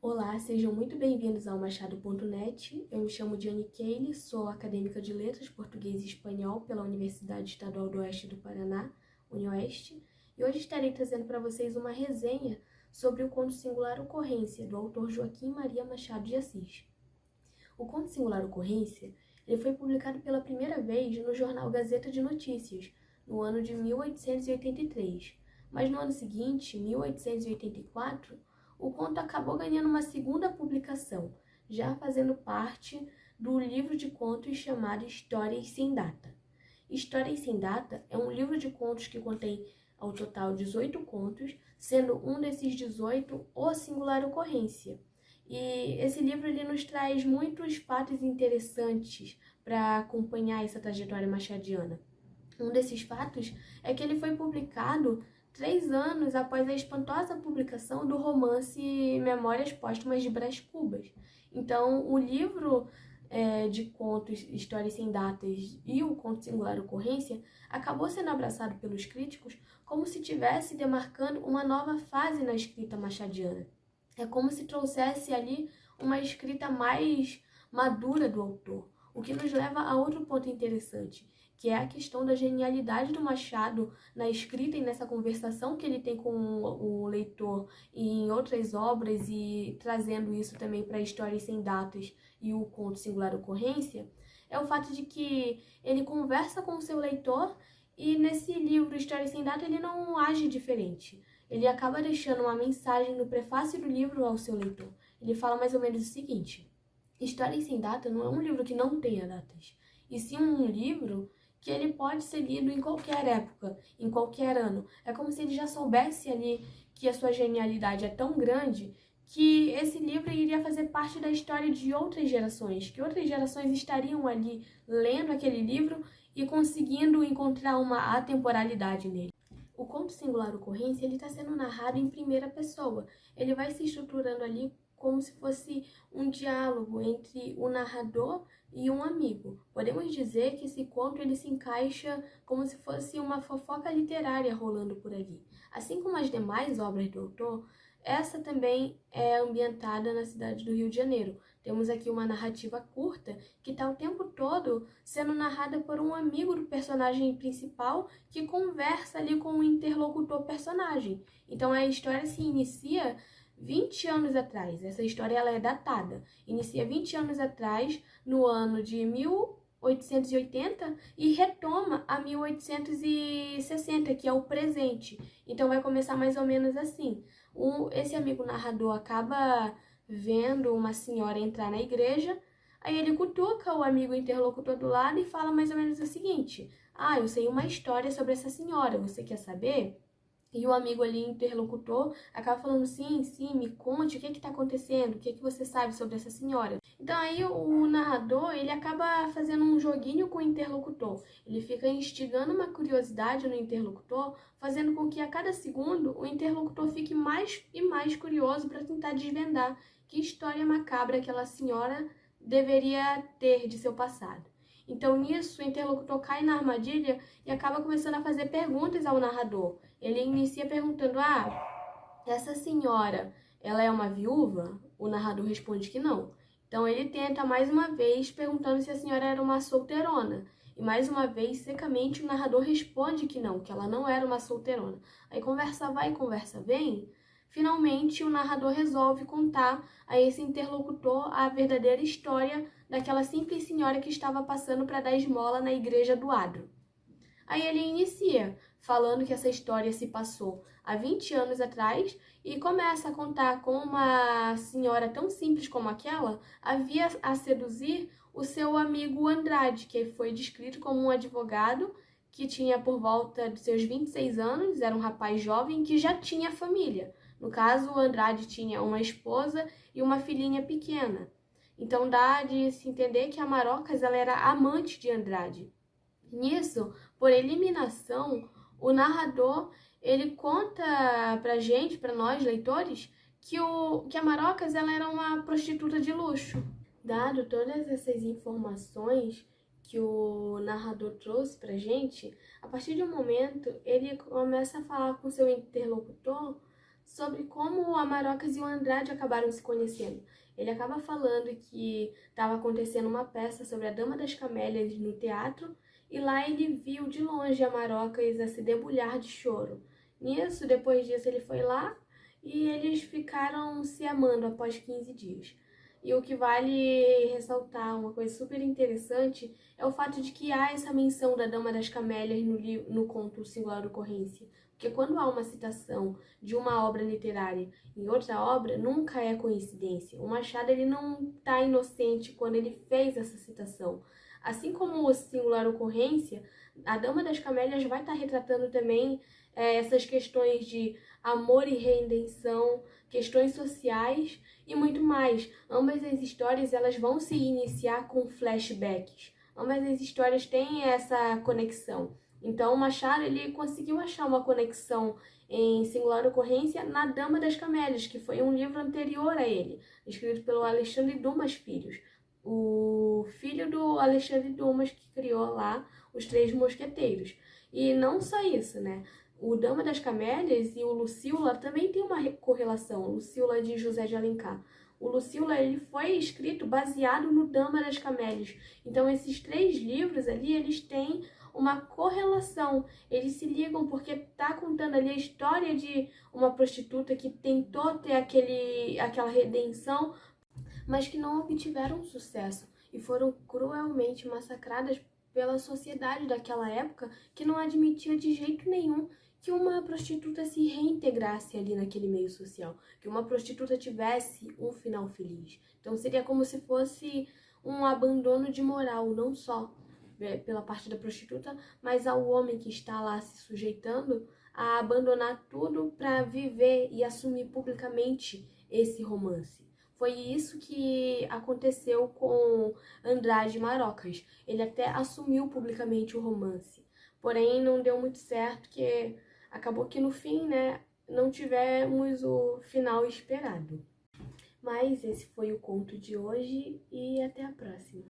Olá, sejam muito bem-vindos ao Machado.net. Eu me chamo Diane Keile, sou acadêmica de Letras, Português e Espanhol pela Universidade Estadual do Oeste do Paraná, UniOeste, e hoje estarei trazendo para vocês uma resenha sobre o conto Singular Ocorrência, do autor Joaquim Maria Machado de Assis. O conto Singular Ocorrência ele foi publicado pela primeira vez no jornal Gazeta de Notícias, no ano de 1883, mas no ano seguinte, 1884, o conto acabou ganhando uma segunda publicação, já fazendo parte do livro de contos chamado Histórias Sem Data. Histórias Sem Data é um livro de contos que contém ao total 18 contos, sendo um desses 18 O Singular Ocorrência. E esse livro ele nos traz muitos fatos interessantes para acompanhar essa trajetória machadiana. Um desses fatos é que ele foi publicado 3 anos após a espantosa publicação do romance Memórias Póstumas de Brás Cubas. Então, o livro de contos Histórias Sem Datas e o conto Singular Ocorrência acabou sendo abraçado pelos críticos como se estivesse demarcando uma nova fase na escrita machadiana. É como se trouxesse ali uma escrita mais madura do autor, o que nos leva a outro ponto interessante, que é a questão da genialidade do Machado na escrita e nessa conversação que ele tem com o leitor e em outras obras, e trazendo isso também para Histórias Sem Datas e o conto Singular Ocorrência, é o fato de que ele conversa com o seu leitor e nesse livro Histórias Sem Data ele não age diferente. Ele acaba deixando uma mensagem no prefácio do livro ao seu leitor. Ele fala mais ou menos o seguinte: Histórias Sem Data não é um livro que não tenha datas, e sim um livro que ele pode ser lido em qualquer época, em qualquer ano. É como se ele já soubesse ali que a sua genialidade é tão grande que esse livro iria fazer parte da história de outras gerações, que outras gerações estariam ali lendo aquele livro e conseguindo encontrar uma atemporalidade nele. O conto Singular Ocorrência ele está sendo narrado em primeira pessoa. Ele vai se estruturando ali como se fosse um diálogo entre o narrador e um amigo. Podemos dizer que esse conto ele se encaixa como se fosse uma fofoca literária rolando por ali. Assim como as demais obras do autor, essa também é ambientada na cidade do Rio de Janeiro. Temos aqui uma narrativa curta que está o tempo todo sendo narrada por um amigo do personagem principal que conversa ali com o interlocutor personagem. Então a história se inicia 20 anos atrás. Essa história ela é datada. Inicia 20 anos atrás, no ano de 1880, e retoma a 1860, que é o presente. Então vai começar mais ou menos assim. Esse amigo narrador acaba vendo uma senhora entrar na igreja, aí ele cutuca o amigo interlocutor do lado e fala mais ou menos o seguinte: eu sei uma história sobre essa senhora, você quer saber? E o amigo ali, interlocutor, acaba falando: sim, me conte o que está acontecendo, o que você sabe sobre essa senhora. Então aí o narrador, ele acaba fazendo um joguinho com o interlocutor. Ele fica instigando uma curiosidade no interlocutor, fazendo com que a cada segundo o interlocutor fique mais e mais curioso para tentar desvendar que história macabra aquela senhora deveria ter de seu passado. Então, nisso, o interlocutor cai na armadilha e acaba começando a fazer perguntas ao narrador. Ele inicia perguntando: essa senhora, ela é uma viúva? O narrador responde que não. Então, ele tenta mais uma vez perguntando se a senhora era uma solteirona. E mais uma vez, secamente, o narrador responde que não, que ela não era uma solteirona. Aí conversa vai, conversa vem. Finalmente, o narrador resolve contar a esse interlocutor a verdadeira história daquela simples senhora que estava passando para dar esmola na igreja do adro. Aí ele inicia falando que essa história se passou há 20 anos atrás e começa a contar como uma senhora tão simples como aquela havia a seduzir o seu amigo Andrade, que foi descrito como um advogado que tinha por volta de seus 26 anos, era um rapaz jovem que já tinha família. No caso, o Andrade tinha uma esposa e uma filhinha pequena. Então dá de se entender que a Marocas ela era amante de Andrade. Nisso, por eliminação, o narrador ele conta pra gente, pra nós leitores, que a Marocas ela era uma prostituta de luxo. Dado todas essas informações que o narrador trouxe pra gente, a partir de um momento ele começa a falar com seu interlocutor sobre como a Marocas e o Andrade acabaram se conhecendo. Ele acaba falando que estava acontecendo uma peça sobre a Dama das Camélias no teatro, e lá ele viu de longe a Marocas a se debulhar de choro. Depois disso, ele foi lá e eles ficaram se amando após 15 dias. E o que vale ressaltar, uma coisa super interessante, é o fato de que há essa menção da Dama das Camélias no conto Singular Ocorrência. Porque quando há uma citação de uma obra literária em outra obra, nunca é coincidência. O Machado ele não está inocente quando ele fez essa citação. Assim como o Singular Ocorrência, a Dama das Camélias vai estar retratando também essas questões de amor e redenção, questões sociais e muito mais. Ambas as histórias elas vão se iniciar com flashbacks. Ambas as histórias têm essa conexão. Então, o Machado ele conseguiu achar uma conexão em Singular Ocorrência na Dama das Camélias, que foi um livro anterior a ele, escrito pelo Alexandre Dumas Filhos, o filho do Alexandre Dumas que criou lá os Três Mosqueteiros. E não só isso, né? O Dama das Camélias e o Lucila também tem uma correlação, Lucila de José de Alencar. O Lucila ele foi escrito baseado no Dama das Camélias. Então, esses três livros ali, eles têm uma correlação, eles se ligam porque tá contando ali a história de uma prostituta que tentou ter aquela redenção, mas que não obtiveram sucesso e foram cruelmente massacradas pela sociedade daquela época, que não admitia de jeito nenhum que uma prostituta se reintegrasse ali naquele meio social, que uma prostituta tivesse um final feliz. Então seria como se fosse um abandono de moral, não só pela parte da prostituta, mas ao homem que está lá se sujeitando a abandonar tudo para viver e assumir publicamente esse romance. Foi isso que aconteceu com Andrade Marocas. Ele até assumiu publicamente o romance, porém não deu muito certo, que acabou que no fim, né, não tivemos o final esperado. Mas esse foi o conto de hoje e até a próxima.